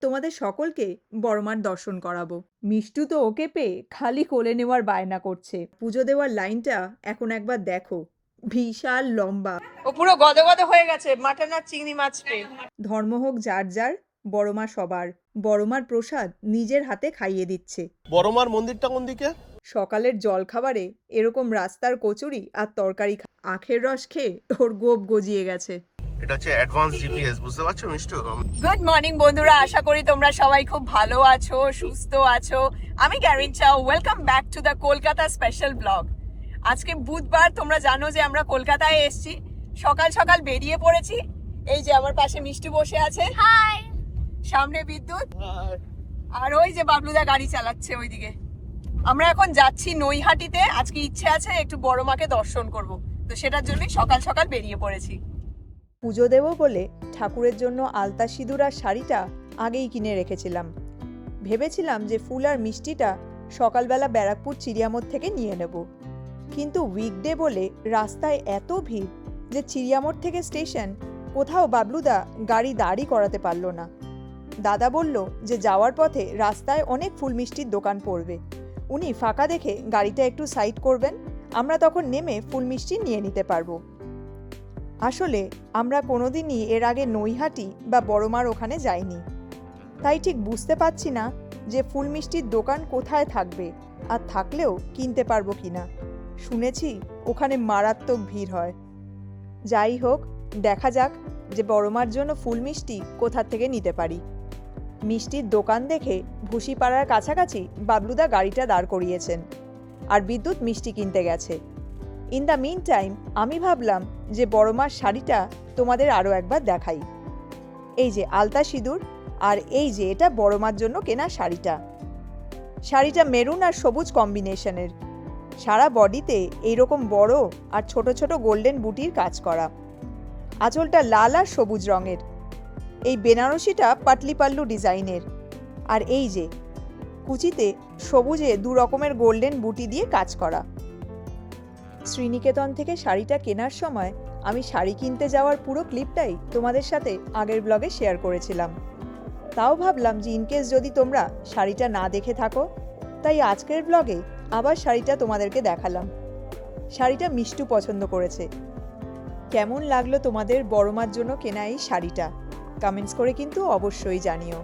তোমাদের সকলকে বড়মার দর্শন করাবো। মিষ্টু তো ওকে পেয়ে খালি কোলে নেওয়ার বায়না করছে। পুজো দেওয়ার লাইনটা এখন একবার দেখো, বিশাল লম্বা। ও পুরো গদে গদে হয়ে গেছে মাটন আর চিংড়ি মাছ পেয়ে। ধর্ম হোক যার যার, বড়মা সবার। বড়মার প্রসাদ নিজের হাতে খাইয়ে দিচ্ছে। বড়মার মন্দিরটা কোন দিকে? সকালের জলখাবারে এরকম রাস্তার কচুরি আর তরকারি আখের রস খেয়ে ওর গোপ গজিয়ে গেছে। এটা হচ্ছে অ্যাডভান্স জিপিএস, বুঝতে পারছো মিষ্টু? গুড মর্নিং বন্ধুরা, আশা করি তোমরা সবাই খুব ভালো আছো, সুস্থ আছো। আমি গ্যারিন চাও, welcome back to the Kolkata special blog. আজকে বুধবার, তোমরা জানো যে আমরা কলকাতায় এসেছি। সকাল সকাল বেরিয়ে পড়েছি। এই যে আমার পাশে মিষ্টি বসে আছে, হাই। সামনে বিদ্যুৎ, আর ওই যে বাবলুদা গাড়ি চালাচ্ছে ওইদিকে। আমরা এখন যাচ্ছি নৈহাটিতে। আজকে ইচ্ছে আছে একটু বড় মাকে দর্শন করব, তো সেটার জন্যই সকাল সকাল বেরিয়ে পড়েছি। পুজো দেব বলে ঠাকুরের জন্য আলতা সিঁদুর আর শাড়িটা আগেই কিনে রেখেছিলাম। ভেবেছিলাম যে ফুল আর মিষ্টিটা সকালবেলা ব্যারাকপুর চিড়িয়ামোড় থেকে নিয়ে নেব, কিন্তু উইকডে বলে রাস্তায় এত ভিড় যে চিড়িয়ামোড় থেকে স্টেশন কোথাও বাবলুদা গাড়ি দাঁড়ি করাতে পারল না। দাদা বলল যে যাওয়ার পথে রাস্তায় অনেক ফুল মিষ্টির দোকান পড়বে, উনি ফাঁকা দেখে গাড়িটা একটু সাইড করবেন, আমরা তখন নেমে ফুল মিষ্টি নিয়ে নিতে পারবো। আসলে আমরা কোনোদিনই এর আগে নৈহাটি বা বড়মার ওখানে যাইনি, তাই ঠিক বুঝতে পারছি না যে ফুল মিষ্টির দোকান কোথায় থাকবে, আর থাকলেও কিনতে পারবো কিনা। শুনেছি ওখানে মারাত্মক ভিড় হয়। যাই হোক, দেখা যাক যে বড়মার জন্য ফুল মিষ্টি কোথা থেকে নিতে পারি। মিষ্টির দোকান দেখে ভুসিপাড়ার কাছাকাছি বাবলুদা গাড়িটা দাঁড় করিয়েছেন, আর বিদ্যুৎ মিষ্টি কিনতে গেছে। ইন দ্য মিন টাইম আমি ভাবলাম যে বড়মার শাড়িটা তোমাদের আরও একবার দেখাই। এই যে আলতা সিঁদুর, আর এই যে এটা বড়মার জন্য কেনা শাড়িটা। শাড়িটা মেরুন আর সবুজ কম্বিনেশনের, সারা বডিতে এইরকম বড় আর ছোট ছোট গোল্ডেন বুটির কাজ করা। আঁচলটা লাল আর সবুজ রঙের। এই বেনারসিটা পাটলি পাল্লু ডিজাইনের, আর এই যে কুচিতে সবুজে দু রকমের গোল্ডেন বুটি দিয়ে কাজ করা। শ্রীনিকেতন থেকে শাড়িটা কেনার সময় আমি শাড়ি কিনতে যাওয়ার পুরো ক্লিপটাই তোমাদের সাথে আগের ব্লগে শেয়ার করেছিলাম। তাও ভাবলাম যে ইনকেস যদি তোমরা শাড়িটা না দেখে থাকো, তাই আজকের ব্লগে আবার শাড়িটা তোমাদেরকে দেখালাম। শাড়িটা মিষ্টু পছন্দ করেছে। কেমন লাগলো তোমাদের বড়মার জন্য কেনা এই শাড়িটা, কমেন্টস করে কিন্তু অবশ্যই জানিও।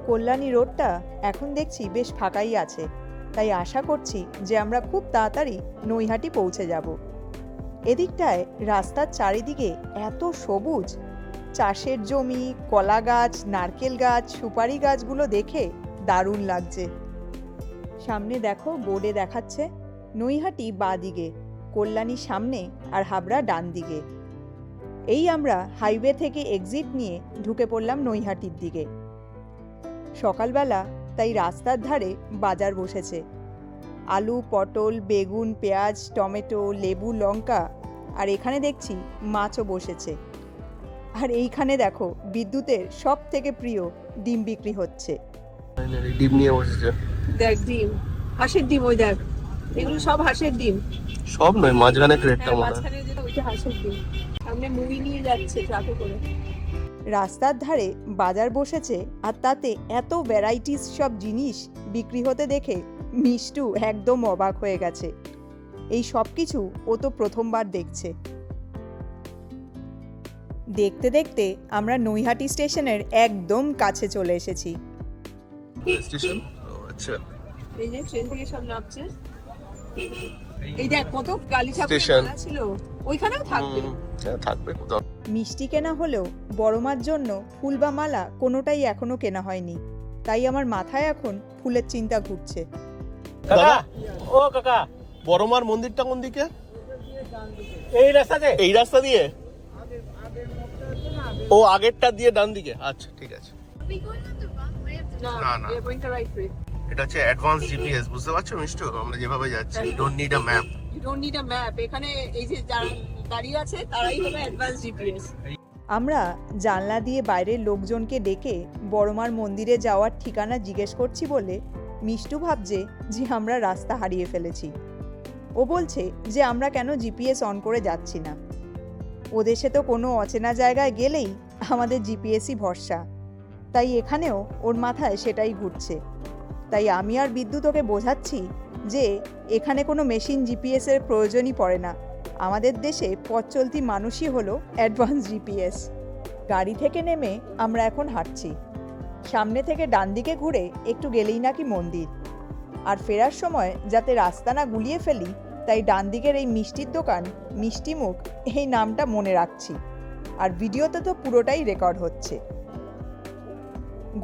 কল্যাণী রোডটা এখন দেখছি বেশ ফাঁকাই আছে, তাই আশা করছি যে আমরা খুব তাড়াতাড়ি নৈহাটি পৌঁছে যাব। এদিকটায় রাস্তার চারিদিকে এত সবুজ, চাষের জমি, কলা গাছ, নারকেল গাছ, সুপারি গাছগুলো দেখে দারুণ লাগছে। সামনে দেখো বোর্ডে দেখাচ্ছে নৈহাটি বাঁ দিকে, কল্যাণী সামনে আর হাবড়া ডান দিকে। এই আমরা হাইওয়ে থেকে এক্সিট নিয়ে ঢুকে পড়লাম নৈহাটির দিকে। সকালবেলা তাই রাস্তার ধারে বাজার বসেছে। আলু, পটল, বেগুন, পেঁয়াজ, টমেটো, লেবু, লঙ্কা, আর এখানে দেখছি মাছও বসেছে। আর এইখানে দেখো বিদ্যুতের সব থেকে প্রিয় ডিম বিক্রি হচ্ছে। ডিম নিয়ে বসেছে। দেখ ডিম, হাঁসের ডিম, ওই দেখ, এগুলো সব হাঁসের ডিম। সব নয়, মাঝখানে ক্রেটটা মনে হয়। মাঝখানে যেটা ওইটা হাঁসের ডিম। সামনে মুভি নিয়ে যাচ্ছে ট্রাকে করে। রাস্তার ধারে বাজার বসেছে, আর তাতে এত ভ্যারাইটিস সব জিনিস বিক্রি হতে দেখে মিষ্টু একদম অবাক হয়ে গেছে। এই সব কিছু ও তো প্রথমবার দেখছে। দেখতে দেখতে আমরা নৈহাটি স্টেশনের একদম কাছে চলে এসেছি। স্টেশন, আচ্ছা। এই যে ট্রেন থেকে সব নামছে। এই দেখ কত গালিচা ছিল, ওইখানেও থাকবে। হ্যাঁ, থাকবে কোথাও। মিষ্টি কেনা হলেও বড়মার জন্য ফুল বা মালা কোনোটাই এখনো কেনা হয়নি, তাই আমার মাথায় এখন ফুলের চিন্তা ঘুরছে। কাকা, ও কাকা, বড়মার মন্দিরটা কোন দিকে? এই রাস্তা দিয়ে। ও আগেরটা দিয়ে ডান দিকে, আচ্ছা ঠিক আছে। না না, এটা হচ্ছে অ্যাডভান্স জিপিএস, বুঝতে পারছো মিষ্টু? আমরা যেভাবে যাচ্ছি, you don't need a map. You don't need a map. এখানে এই যে যারা দাঁড়িয়ে আছে তারাই হলো অ্যাডভান্স জিপিএস। আমরা জানলা দিয়ে বাইরের লোকজনকে ডেকে বড়মার মন্দিরে যাওয়ার ঠিকানা জিজ্ঞেস করছি বলে মিষ্টু ভাবছে যে আমরা রাস্তা হারিয়ে ফেলেছি। ও বলছে যে আমরা কেন জিপিএস অন করে যাচ্ছি না। ও দেশে তো কোনো অচেনা জায়গায় গেলেই আমাদের জিপিএসই ভরসা, তাই এখানেও ওর মাথায় সেটাই ঘুরছে। তাই আমি আর বিদ্যুৎ ওকে বোঝাচ্ছি যে এখানে কোনো মেশিন জিপিএসের প্রয়োজনই পড়ে না, আমাদের দেশে পথ চলতি মানুষই হলো অ্যাডভান্স জিপিএস। গাড়ি থেকে নেমে আমরা এখন হাঁটছি। সামনে থেকে ডান দিকে ঘুরে একটু গেলেই নাকি মন্দির। আর ফেরার সময় যাতে রাস্তা না গুলিয়ে ফেলি, তাই ডান দিকের এই মিষ্টির দোকান মিষ্টিমুখ এই নামটা মনে রাখছি। আর ভিডিওতে তো পুরোটাই রেকর্ড হচ্ছে।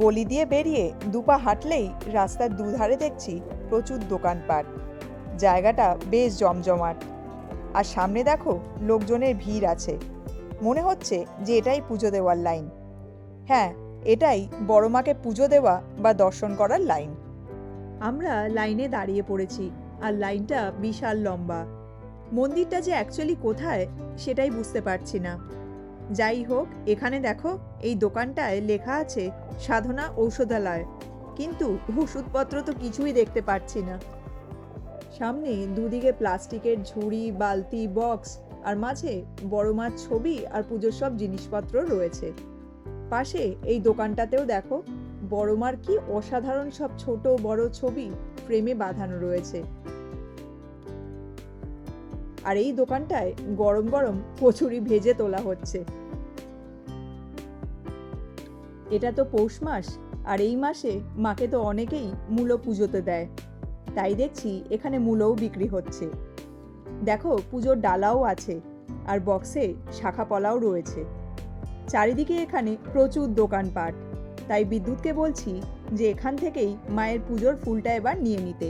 গলি দিয়ে বেরিয়ে দুপা হাঁটলেই রাস্তার দুধারে দেখছি প্রচুর দোকানপাট। জায়গাটা বেশ জমজমাট। আর সামনে দেখো লোকজনের ভিড় আছে। মনে হচ্ছে যে এটাই পুজো দেওয়ার লাইন। হ্যাঁ, এটাই বড় মাকে পুজো দেওয়া বা দর্শন করার লাইন। আমরা লাইনে দাঁড়িয়ে পড়েছি, আর লাইনটা বিশাল লম্বা। মন্দিরটা যে অ্যাকচুয়ালি কোথায় সেটাই বুঝতে পারছি না। যাই হোক, এখানে দেখো এই দোকানটায় লেখা আছে সাধনা ঔষধালয়, কিন্তু ওষুধপত্র তো কিছুই দেখতে পাচ্ছি না। সামনে দুদিকে প্লাস্টিকের ঝুড়ি, বালতি, বক্স, আর মাঝে বড় মার ছবি আর পুজোর সব জিনিসপত্র রয়েছে। পাশে এই দোকানটাতেও দেখো বড় মার কি অসাধারণ সব ছোট বড় ছবি ফ্রেমে বাঁধানো রয়েছে। আর এই দোকানটায় গরম গরম কচুরি ভেজে তোলা হচ্ছে। এটা তো পৌষ মাস, আর এই মাসে মাকে তো অনেকেই মূলো পুজোতে দেয়, তাই দেখছি এখানে মূলোও বিক্রি হচ্ছে। দেখো পুজোর ডালাও আছে, আর বক্সে শাখা পলাও রয়েছে। চারিদিকে এখানে প্রচুর দোকানপাট, তাই বিদ্যুৎকে বলছি যে এখান থেকেই মায়ের পুজোর ফুলটা এবার নিয়ে নিতে।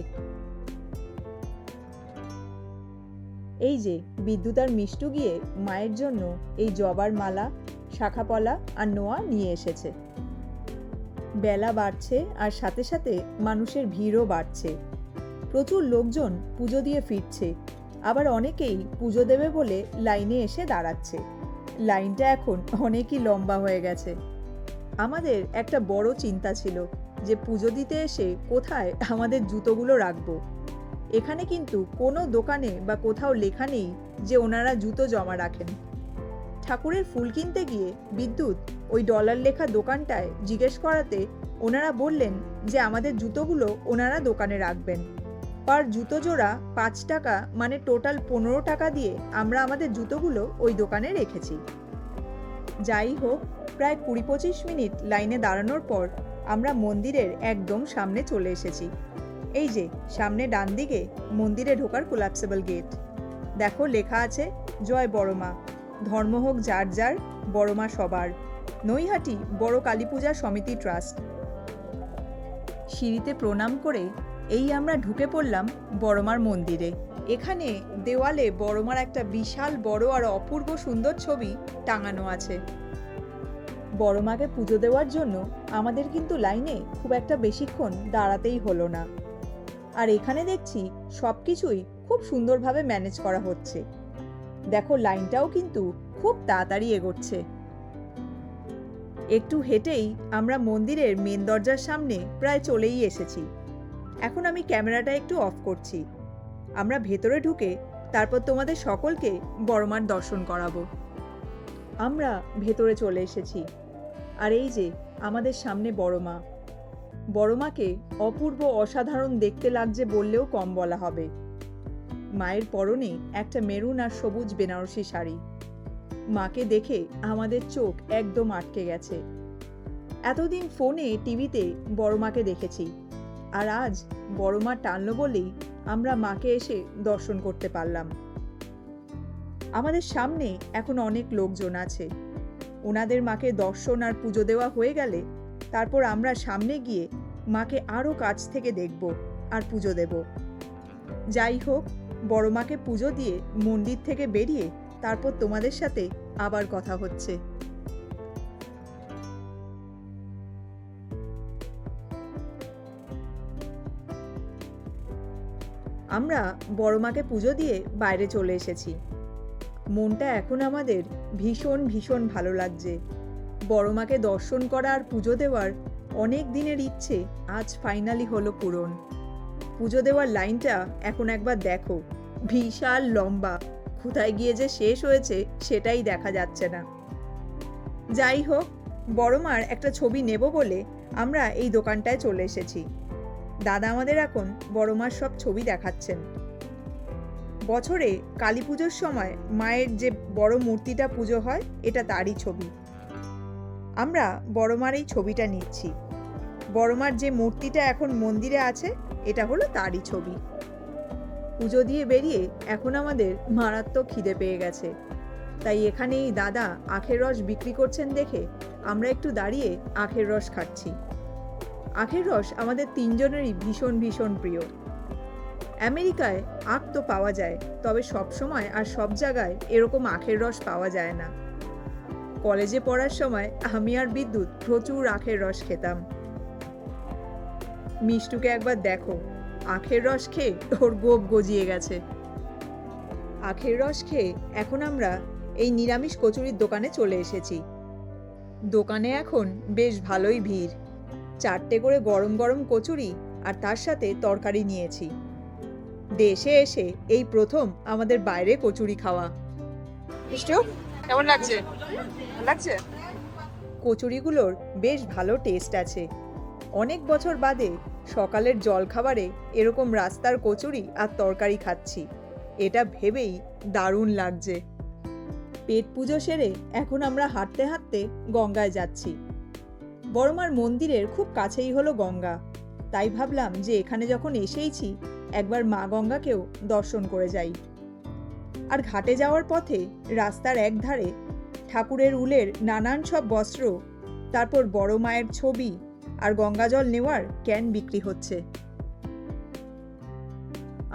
এই যে বিদ্যুৎ আর মিষ্টু গিয়ে মায়ের জন্য এই জবার মালা, শাখাপলা আর নোয়া নিয়ে এসেছে। বেলা বাড়ছে, আর সাথে সাথে মানুষের ভিড়ও বাড়ছে। প্রচুর লোকজন পুজো দিয়ে ফিরছে, আবার অনেকেই পুজো দেবে বলে লাইনে এসে দাঁড়াচ্ছে। লাইনটা এখন অনেকই লম্বা হয়ে গেছে। আমাদের একটা বড় চিন্তা ছিল যে পুজো দিতে এসে কোথায় আমাদের জুতোগুলো রাখবো। এখানে কিন্তু কোনো দোকানে বা কোথাও লেখা নেই যে ওনারা জুতো জমা রাখেন। ঠাকুরের ফুল কিনতে গিয়ে বিদ্যুৎ ওই ডলার লেখা দোকানটায় জিজ্ঞেস করাতে ওনারা বললেন যে আমাদের জুতোগুলো ওনারা দোকানে রাখবেন। পার জুতো জোড়া 5 টাকা, মানে টোটাল 15 টাকা দিয়ে আমরা আমাদের জুতোগুলো ওই দোকানে রেখেছি। যাই হোক, প্রায় 20-25 মিনিট লাইনে দাঁড়ানোর পর আমরা মন্দিরের একদম সামনে চলে এসেছি। এই যে সামনে ডান দিকে মন্দিরে ঢোকার কোলাপসেবল গেট। দেখো লেখা আছে জয় বড়মা, ধর্ম হোক যার যার, বড়মা সবার, নৈহাটি বড় কালী পূজা সমিতি ট্রাস্ট। সিঁড়িতে প্রণাম করে এই আমরা ঢুকে পড়লাম বড়মার মন্দিরে। এখানে দেওয়ালে বড়মার একটা বিশাল বড় আর অপূর্ব সুন্দর ছবি টাঙানো আছে। বড়মাকে পুজো দেওয়ার জন্য আমাদের কিন্তু লাইনে খুব একটা বেশিক্ষণ দাঁড়াতেই হলো না। আর এখানে দেখছি সবকিছুই খুব সুন্দরভাবে ম্যানেজ করা হচ্ছে। দেখো লাইনটাও কিন্তু খুব তাড়াতাড়ি এগোচ্ছে। একটু হেঁটেই আমরা মন্দিরের মেন দরজার সামনে প্রায় চলেই এসেছি। এখন আমি ক্যামেরাটা একটু অফ করছি। আমরা ভেতরে ঢুকে তারপর তোমাদের সকলকে বড়মার দর্শন করাবো। আমরা ভেতরে চলে এসেছি, আর এই যে আমাদের সামনে বড়মা। বড়মাকে অপূর্ব অসাধারণ দেখতে লাগছে বললেও কম বলা হবে। মায়ের পরনে একটা মেরুন আর সবুজ বেনারসি শাড়ি। মাকে দেখে আমাদের চোখ একদম আটকে গেছে। এতদিন ফোনে টিভিতে বড়মাকে দেখেছি, আর আজ বড়মা টানলো বলেই আমরা মাকে এসে দর্শন করতে পারলাম। আমাদের সামনে এখন অনেক লোকজন আছে। ওনাদের মাকে দর্শন আর পুজো দেওয়া হয়ে গেলে তারপর আমরা সামনে গিয়ে মাকে আরও কাছ থেকে দেখব আর পুজো দেব। যাই হোক, বড় মাকে পুজো দিয়ে মন্দির থেকে বেরিয়ে তারপর তোমাদের সাথে আবার কথা হচ্ছে। আমরা বড় মাকে পুজো দিয়ে বাইরে চলে এসেছি। মনটা এখন আমাদের ভীষণ ভীষণ ভালো লাগছে। বড় মাকে দর্শন করা আর পুজো দেওয়ার অনেক দিনের ইচ্ছে আজ ফাইনালি হলো পূরণ। পুজো দেওয়ার লাইনটা এখন একবার দেখো, বিশাল লম্বা। কোথায় গিয়ে যে শেষ হয়েছে সেটাই দেখা যাচ্ছে না। যাই হোক, বড় মার একটা ছবি নেব বলে আমরা এই দোকানটায় চলে এসেছি। দাদা আমাদের এখন বড় মার সব ছবি দেখাচ্ছেন। বছরে কালী পুজোর সময় মায়ের যে বড় মূর্তিটা পুজো হয়, এটা তারই ছবি। আমরা বড় মার এই ছবিটা নিচ্ছি। বড় মার যে মূর্তিটা এখন মন্দিরে আছে, এটা হলো তারই ছবি। পুজো দিয়ে বেরিয়ে এখন আমাদের মারাত্মক খিদে পেয়ে গেছে, তাই এখানেই দাদা আখের রস বিক্রি করছেন দেখে আমরা একটু দাঁড়িয়ে আখের রস খাচ্ছি। আখের রস আমাদের তিনজনেরই ভীষণ ভীষণ প্রিয়। আমেরিকায় আখ তো পাওয়া যায়, তবে সব সময় আর সব জায়গায় এরকম আখের রস পাওয়া যায় না। কলেজে পড়ার সময় আমি আর বিদ্যুৎ প্রচুর আখের রস খেতাম। মিষ্টুকে একবার দেখো, আখের রস খেয়ে ওর গোপ গজিয়ে গেছে। আখের রস খেয়ে এখন আমরা এই নিরামিষ কচুরির দোকানে চলে এসেছি। দোকানে এখন বেশ ভালোই ভিড়। 4টে করে গরম গরম কচুরি আর তার সাথে তরকারি নিয়েছি। দেশে এসে এই প্রথম আমাদের বাইরে কচুরি খাওয়া। মিষ্টু কেমন লাগছে? লাগছে? কচুরিগুলোর বেশ ভালো টেস্ট আছে। অনেক বছর বাদে সকালের জলখাবারে এরকম রাস্তার কচুরি আর তরকারি খাচ্ছি, এটা ভেবেই দারুণ লাগছে। পেট পুজো সেরে এখন আমরা হাঁটতে হাঁটতে গঙ্গায় যাচ্ছি। বড়মার মন্দিরের খুব কাছেই হলো গঙ্গা, তাই ভাবলাম যে এখানে যখন এসেইছি একবার মা গঙ্গাকেও দর্শন করে যাই। আর ঘাটে যাওয়ার পথে রাস্তার একধারে ঠাকুরের উলের নানান সব বস্ত্র, তারপর বড় মায়ের ছবি আর গঙ্গাজল নেওয়ার ক্যান বিক্রি হচ্ছে।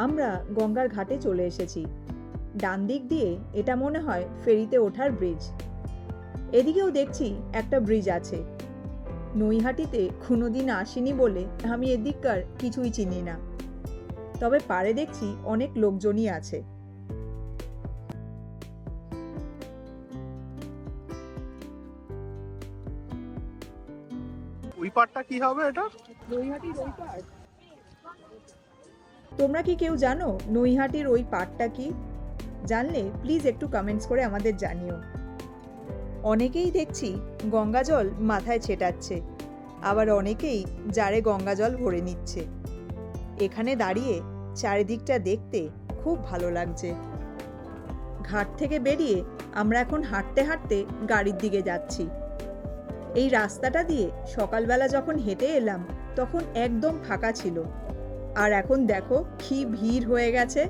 আমরা গঙ্গার ঘাটে চলে এসেছি। ডান দিক দিয়ে এটা মনে হয় ফেরিতে ওঠার ব্রিজ। এদিকেও দেখছি একটা ব্রিজ আছে। নৈহাটিতে কোনোদিন আসিনি বলে আমি এদিককার কিছুই চিনি না, তবে পাড়ে দেখছি অনেক লোকজনই আছে। ওই পার্টটা কি হবে এটা? তোমরা কি কেউ জানো নৈহাটির ওই পাড়টা কি? জানলে প্লিজ একটু কমেন্টস করে আমাদের জানিও। অনেকেই দেখছি গঙ্গাজল মাথায় ছেটাচ্ছে, আবার অনেকেই জারে গঙ্গাজল ভরে নিচ্ছে। এখানে দাঁড়িয়ে চারিদিকটা দেখতে খুব ভালো লাগছে। ঘাট থেকে বেরিয়ে আমরা এখন হাঁটতে হাঁটতে গাড়ির দিকে যাচ্ছি। এই রাস্তাটা দিয়ে সকালবেলা যখন হেঁটে এলাম তখন একদম ফাঁকা ছিল, আর এখন দেখো কি ভিড় হয়ে গেছে।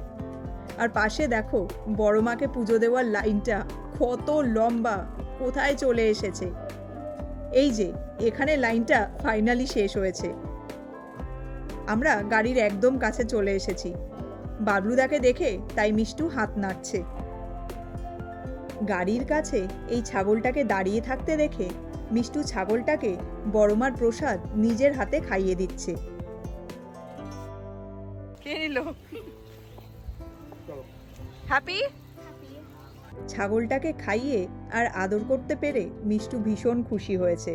আর পাশে দেখো বড় মাকে পুজো দেওয়ার লাইনটা কত লম্বা, কোথায় চলে এসেছে। এই যে এখানে লাইনটা ফাইনালি শেষ হয়েছে। আমরা গাড়ির একদম কাছে চলে এসেছি। বাবলুদাকে দেখে তাই মিষ্টু হাত নাড়ছে। গাড়ির কাছে এই ছাগলটাকে দাঁড়িয়ে থাকতে দেখে মিষ্টু ছাগলটাকে বড়মার প্রসাদ নিজের হাতে খাইয়ে দিচ্ছে। কে নিল? হ্যাপি? ছাগলটাকে খাইয়ে আর আদর করতে পেরে মিষ্টু ভীষণ খুশি হয়েছে।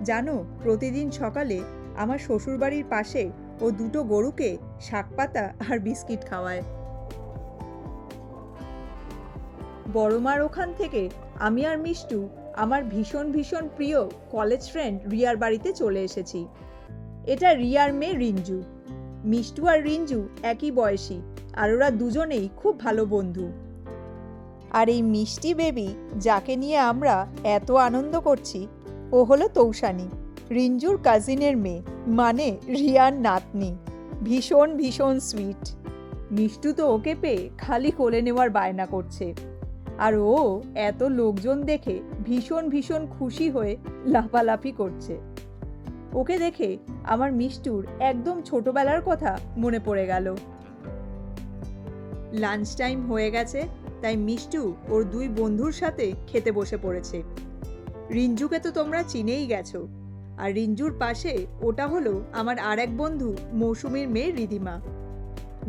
জানো, প্রতিদিন সকালে আমার শ্বশুরবাড়ির পাশে ও 2টো গরুকে শাকপাতা আর বিস্কিট খাওয়ায়। বড়মার ওখান থেকে আমি আর মিষ্টু আমার ভীষণ ভীষণ প্রিয় কলেজ ফ্রেন্ড রিয়ার বাড়িতে চলে এসেছি। এটা রিয়ার মেয়ে রিঞ্জু। মিষ্টু আর রিঞ্জু একই বয়সী, আর ওরা দুজনেই খুব ভালো বন্ধু। আর এই মিষ্টি বেবি যাকে নিয়ে আমরা এত আনন্দ করছি, ও হলো তৌসানি, রিঞ্জুর কাজিনের মেয়ে, মানে রিয়ার নাতনি। ভীষণ ভীষণ সুইট। মিষ্টু তো ওকে পেয়ে খালি কোলে নেওয়ার বায়না করছে, আর ও এত লোকজন দেখে ভীষণ ভীষণ খুশি হয়ে লাফালাফি করছে। ওকে দেখে আমার মিষ্টুর একদম ছোটবেলার কথা মনে পড়ে গেল। লাঞ্চ টাইম হয়ে গেছে, তাই মিষ্টু ওর 2 বন্ধুর সাথে খেতে বসে পড়েছে। রিঞ্জুকে তো তোমরা চিনেই গেছো, আর রিঞ্জুর পাশে ওটা হলো আমার আর এক বন্ধু মৌসুমীর মেয়ে রিদিমা।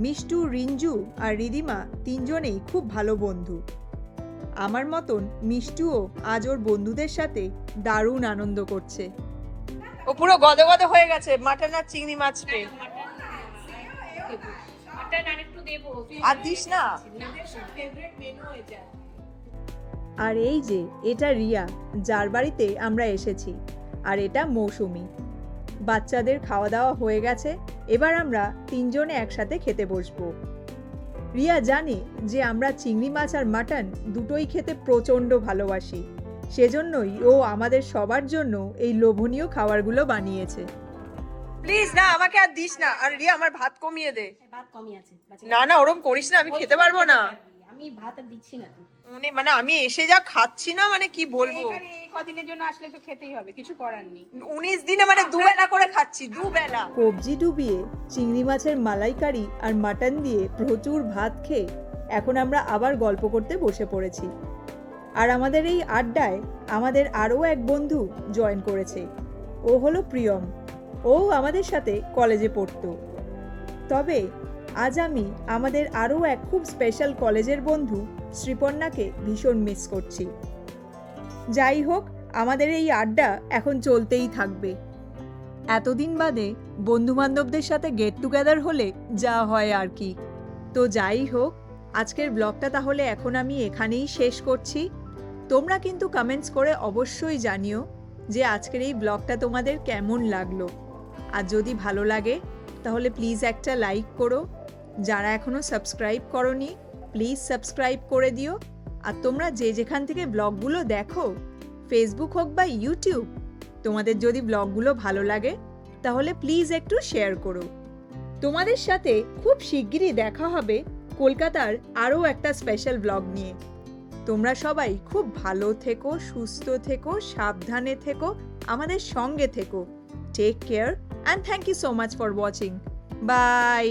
মিষ্টু, রিঞ্জু আর রিদিমা 3জনেই খুব ভালো বন্ধু। আমার মতন মিষ্টুও আজ ওর বন্ধুদের সাথে দারুণ আনন্দ করছে। ও পুরো গদে গদে হয়ে গেছে মাটন আর চিংড়ি মাছ পেয়ে। আর দিস না। আর এই যে এটা রিয়া, যার বাড়িতে আমরা এসেছি, আর এটা মৌসুমি। বাচ্চাদের খাওয়া দাওয়া হয়ে গেছে, এবার আমরা তিনজনে একসাথে খেতে বসবো। রিয়া জানে যে আমরা চিংড়ি মাছ আর মাটন দুটোই খেতে প্রচণ্ড ভালোবাসি, সেজন্যই ও আমাদের সবার জন্য এই লোভনীয় খাবারগুলো বানিয়েছে। প্লিজ না, আমাকে আর দিস না। আর রিয়া, আমার ভাত কমিয়ে দে। ভাত কমই আছে। না না, ওরম করিস না, আমি খেতে পারবো না। আমি ভাত আর দিচ্ছি না। মানে আমি এসে যা খাচ্ছি না, মানে কি বলবো। এখানে এই কদিনের জন্য আসলে তো খেতেই হবে, কিছু করার নেই। 19 দিনে মানে দুবেলা করে খাচ্ছি, দুবেলা। কবজি ডুবিয়ে চিংড়ি মাছের মালাইকারি আর মাটন দিয়ে প্রচুর ভাত খেয়ে এখন আমরা আবার গল্প করতে বসে পড়েছি। আর আমাদের এই আড্ডায় আমাদের আরও এক বন্ধু জয়েন করেছে। ও হলো প্রিয়ম। ও আমাদের সাথে কলেজে পড়তো। তবে আজ আমি আমাদের আরও এক খুব স্পেশাল কলেজের বন্ধু শ্রীপর্ণাকে ভীষণ মিস করছি। যাই হোক, আমাদের এই আড্ডা এখন চলতেই থাকবে। এতদিন বাদে বন্ধুবান্ধবদের সাথে গেট টুগেদার হলে যা হয় আর কি। তো যাই হোক, আজকের ব্লগটা তাহলে এখন আমি এখানেই শেষ করছি। তোমরা কিন্তু কমেন্টস করে অবশ্যই জানিও যে আজকের এই ব্লগটা তোমাদের কেমন লাগলো। আর যদি ভালো লাগে তাহলে প্লিজ একটা লাইক করো। যারা এখনও সাবস্ক্রাইব করোনি প্লিজ সাবস্ক্রাইব করে দিও। আর তোমরা যে যেখান থেকে ব্লগগুলো দেখো, ফেসবুক হোক বা ইউটিউব, তোমাদের যদি ব্লগগুলো ভালো লাগে তাহলে প্লিজ একটু শেয়ার করো। তোমাদের সাথে খুব শিগগিরই দেখা হবে কলকাতার আরও একটা স্পেশাল ব্লগ নিয়ে। তোমরা সবাই খুব ভালো থেকো, সুস্থ থেকো, সাবধানে থেকো, আমাদের সঙ্গে থেকো। Take care and thank you so much for watching. By.